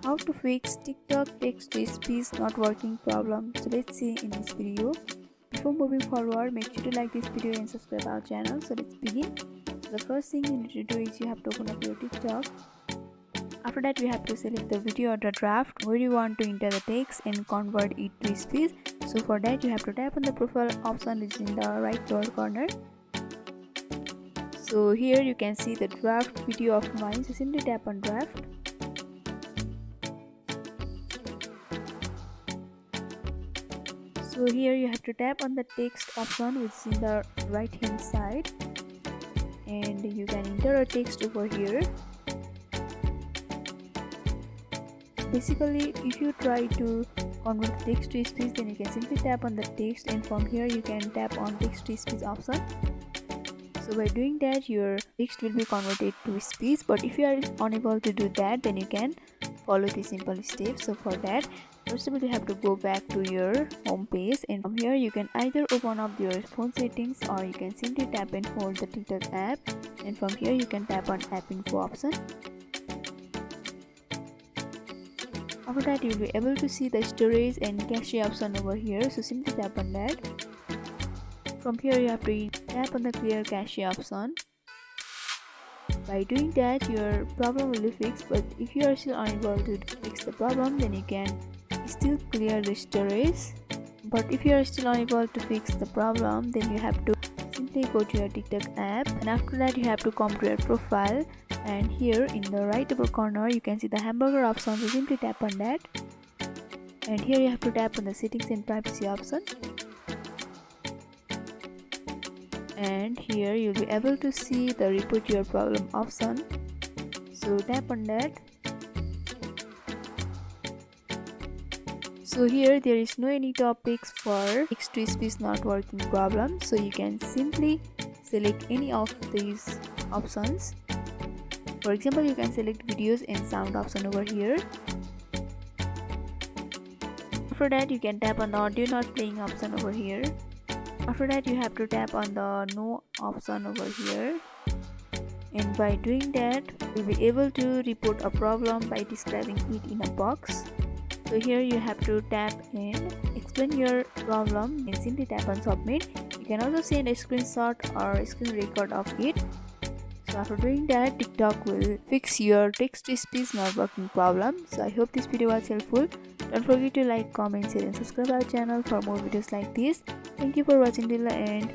How to fix TikTok text-to-speech not working problem. So let's see in this video. Before moving forward, make sure to like this video and subscribe our channel. So let's begin. So the first thing you need to do is you have to open up your TikTok. After that, we have to select the video or the draft where you want to enter the text and convert it to speech. So for that, you have to tap on the profile option which is in the right lower corner. So here you can see the draft video of mine. So simply tap on draft. So here you have to tap on the text option which is in the right hand side, and you can enter a text over here. Basically, if you try to convert text to speech, then you can simply tap on the text, and from here you can tap on text to speech option. So by doing that, your text will be converted to speech. But if you are unable to do that, then you can follow the simple steps. So for that, first of all, you have to go back to your home page, and from here you can either open up your phone settings or you can simply tap and hold the TikTok app, and from here you can tap on app info option. After that, you'll be able to see the storage and cache option over here, so simply tap on that. From here you have to tap on the clear cache option. By doing that, your problem will be fixed, but if you are still unable to fix the problem, then you can still clear the storage. But if you are still unable to fix the problem, then you have to simply go to your TikTok app, and after that you have to come to your profile, and here in the right upper corner you can see the hamburger option, so simply tap on that, and here you have to tap on the settings and privacy option, and here you'll be able to see the report your problem option, so tap on that. So here there is no any topics for text-to-speech not working problem, so you can simply select any of these options. For example, you can select videos and sound option over here. After that, you can tap on the audio not playing option over here. After that, you have to tap on the no option over here, and by doing that, you'll be able to report a problem by describing it in a box. So here you have to tap and explain your problem and simply tap on submit. You can also send a screenshot or a screen record of it. So after doing that, TikTok will fix your text-to-speech not working problem. So I hope this video was helpful. Don't forget to like, comment, share and subscribe our channel for more videos like this. Thank you for watching till the end.